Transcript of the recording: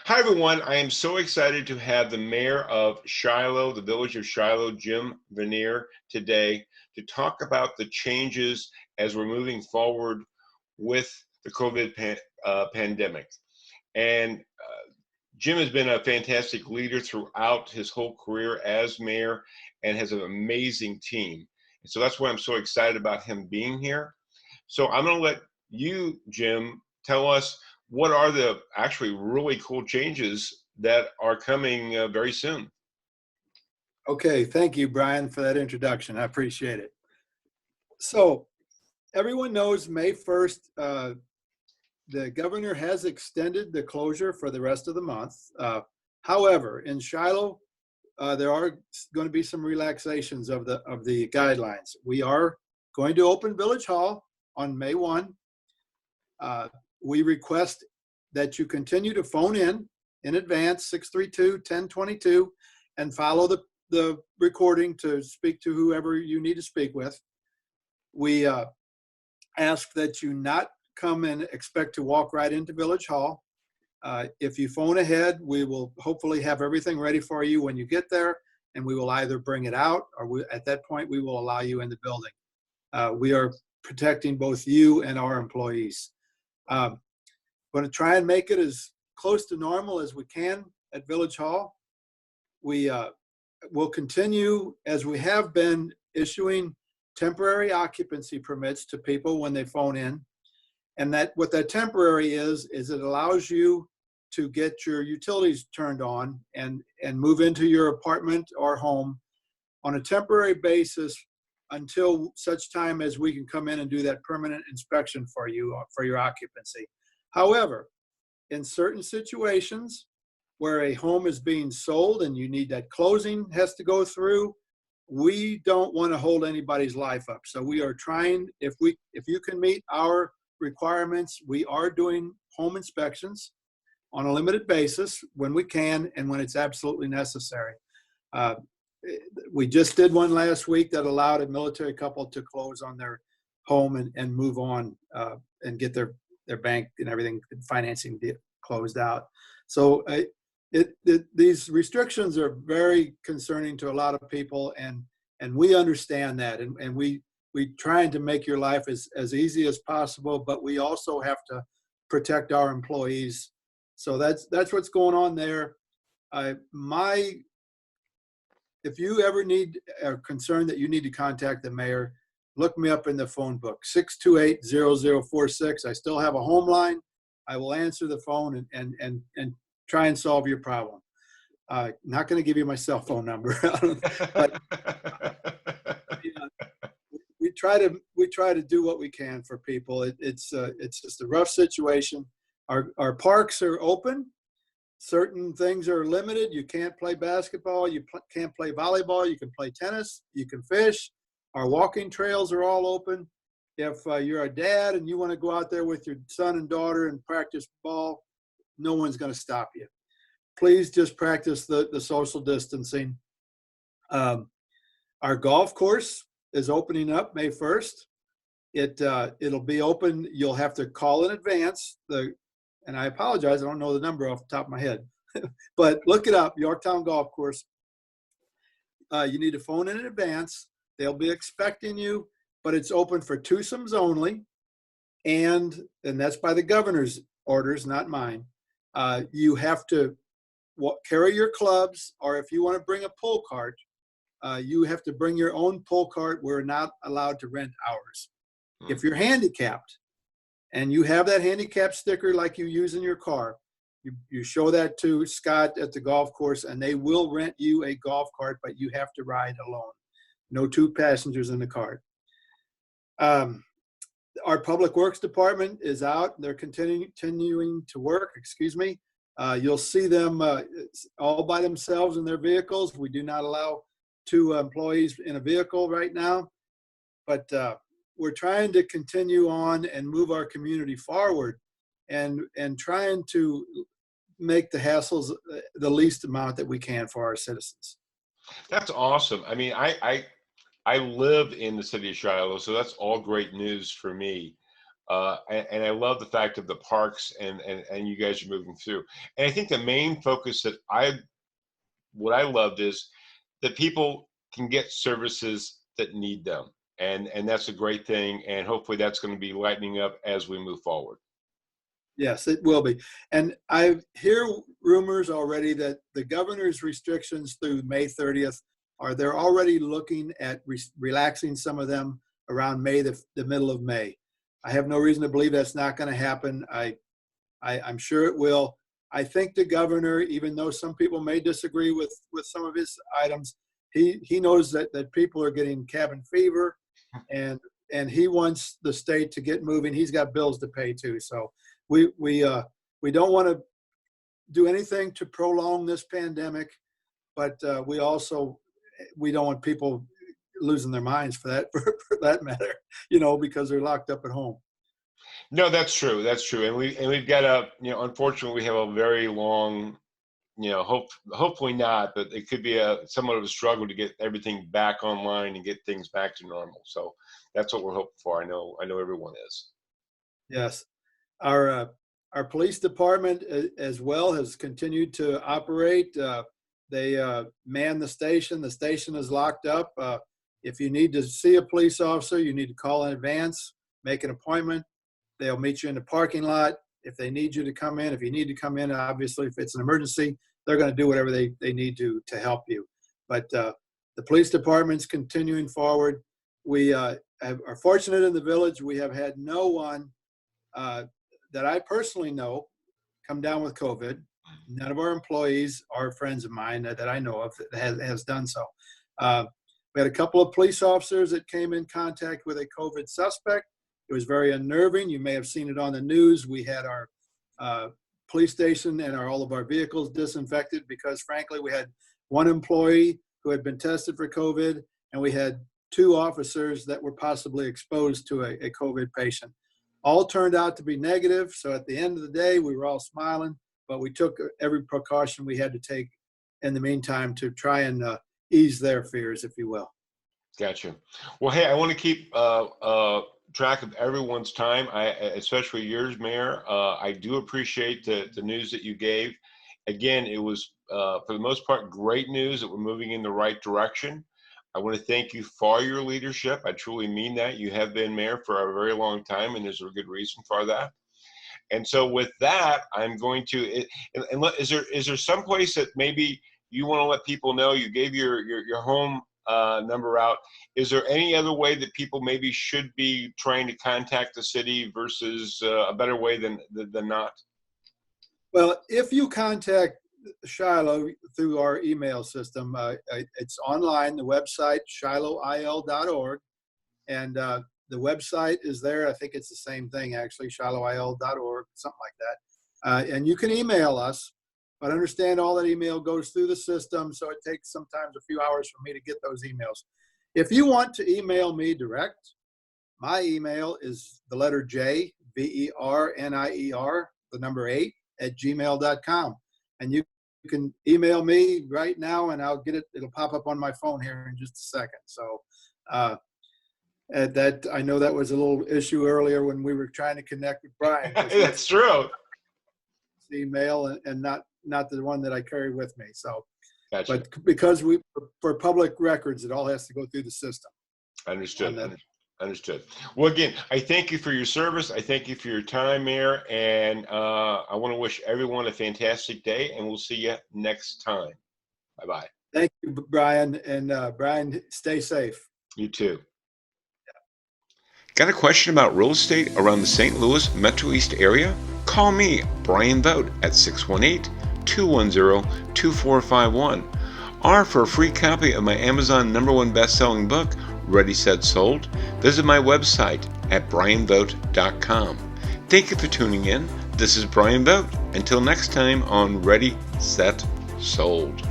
Hi, everyone. I am so excited to have the mayor of Shiloh, the village of Shiloh, Jim Vernier, today to talk about the changes as we're moving forward with the COVID pandemic. And Jim has been a fantastic leader throughout his whole career as mayor and has an amazing team. And so that's why I'm so excited about him being here. So I'm going to let you, Jim, tell us what are the actually really cool changes that are coming very soon. Okay, thank you, Brian, for that introduction. I appreciate it. So everyone knows May 1st, the governor has extended the closure for the rest of the month. However, in Shiloh, there are going to be some relaxations of the guidelines. We are going to open Village Hall on May 1. We request that you continue to phone in advance, 632-1022, and follow the recording to speak to whoever you need to speak with. We ask that you not come and expect to walk right into Village Hall. If you phone ahead, we will hopefully have everything ready for you when you get there, and we will either bring it out or at that point we will allow you in the building. We are protecting both you and our employees. Going to try and make it as close to normal as we can at Village Hall. We will continue, as we have been, issuing temporary occupancy permits to people when they phone in. And that what that temporary is it allows you to get your utilities turned on and move into your apartment or home on a temporary basis until such time as we can come in and do that permanent inspection for you for your occupancy. However, in certain situations where a home is being sold and you need that closing has to go through, we don't want to hold anybody's life up. So we are trying, if you can meet our requirements, we are doing home inspections on a limited basis when we can and when it's absolutely necessary. We just did one last week that allowed a military couple to close on their home and move on and get their bank and everything, financing closed out. So these restrictions are very concerning to a lot of people, and we understand that, and we trying to make your life as easy as possible, but we also have to protect our employees. So that's what's going on there. If you ever are concerned that you need to contact the mayor, look me up in the phone book, 628-0046. I still have a home line. I will answer the phone and try and solve your problem. Not going to give you my cell phone number, but we try to do what we can for people. It's just a rough situation. Our parks are open. Certain things are limited. You can't play basketball. You can't play volleyball. You can play tennis. You can fish. Our walking trails are all open. If you're a dad and you want to go out there with your son and daughter and practice ball, no one's going to stop you. Please just practice the social distancing. Our golf course is opening up May 1st. It'll be open. You'll have to call in advance. And I apologize, I don't know the number off the top of my head, but look it up, Yorktown Golf Course. You need to phone in advance. They'll be expecting you, but it's open for twosomes only. And that's by the governor's orders, not mine. You have to carry your clubs, or if you want to bring a pull cart, you have to bring your own pull cart. We're not allowed to rent ours. If you're handicapped and you have that handicap sticker like you use in your car, you show that to Scott at the golf course and they will rent you a golf cart, but you have to ride alone. No two passengers in the cart. Our public works department is out. They're continuing to work, You'll see them all by themselves in their vehicles. We do not allow two employees in a vehicle right now, but we're trying to continue on and move our community forward and trying to make the hassles the least amount that we can for our citizens. That's awesome. I mean, I live in the city of Shiloh, so that's all great news for me. And I love the fact of the parks and you guys are moving through. And I think the main focus that what I loved is that people can get services that need them. And that's a great thing. And hopefully that's going to be lightening up as we move forward. Yes, it will be. And I hear rumors already that the governor's restrictions through May 30th they're already looking at relaxing some of them around May, the middle of May. I have no reason to believe that's not going to happen. I'm sure it will. I think the governor, even though some people may disagree with some of his items, he knows that people are getting cabin fever, and he wants the state to get moving. He's got bills to pay too. So we don't want to do anything to prolong this pandemic, but we don't want people losing their minds for that matter, because they're locked up at home. No, that's true. That's true. And we've got unfortunately we have a very long, hopefully not, but it could be somewhat of a struggle to get everything back online and get things back to normal. So that's what we're hoping for. I know everyone is. Yes. Our police department as well has continued to operate. They man the station. The station is locked up. If you need to see a police officer, you need to call in advance, make an appointment. They'll meet you in the parking lot. If they need you to come in, if you need to come in, obviously, if it's an emergency, they're going to do whatever they need to help you. But the police department's continuing forward. We are fortunate in the village. We have had no one that I personally know come down with COVID. None of our employees are friends of mine that I know of that has done so. We had a couple of police officers that came in contact with a COVID suspect. It was very unnerving. You may have seen it on the news. We had our police station and all of our vehicles disinfected because, frankly, we had one employee who had been tested for COVID, and we had 2 officers that were possibly exposed to a COVID patient. All turned out to be negative. So at the end of the day, we were all smiling, but we took every precaution we had to take in the meantime to try and ease their fears, if you will. Gotcha. Well, hey, I want to keep track of everyone's time, especially yours, Mayor. I do appreciate the news that you gave. Again, it was, for the most part, great news that we're moving in the right direction. I want to thank you for your leadership. I truly mean that. You have been mayor for a very long time, and there's a good reason for that. And so with that, I'm going to, is there some place that maybe you want to let people know? You gave your home number out. Is there any other way that people maybe should be trying to contact the city versus a better way than not? Well, if you contact Shiloh through our email system, it's online, the website, shilohil.org. And the website is there. I think it's the same thing, actually, shilohil.org, something like that. And you can email us, but understand all that email goes through the system, so it takes sometimes a few hours for me to get those emails. If you want to email me direct, my email is the letter J, VERNIER, the number 8, @gmail.com. And you can email me right now, and I'll get it. It'll pop up on my phone here in just a second. So that I know that was a little issue earlier when we were trying to connect with Brian. That's true. Email and not the one that I carry with me. So, gotcha. But because for public records, it all has to go through the system. Understood. Well, again, I thank you for your service. I thank you for your time, Mayor, and I want to wish everyone a fantastic day, and we'll see you next time. Bye-bye. Thank you, Brian, and Brian, stay safe. You too. Got a question about real estate around the St. Louis Metro East area? Call me, Brian Vogt, at 618-210-2451. Or for a free copy of my Amazon #1 best-selling book, Ready, Set, Sold, visit my website at brianvogt.com. Thank you for tuning in. This is Brian Vogt. Until next time on Ready, Set, Sold.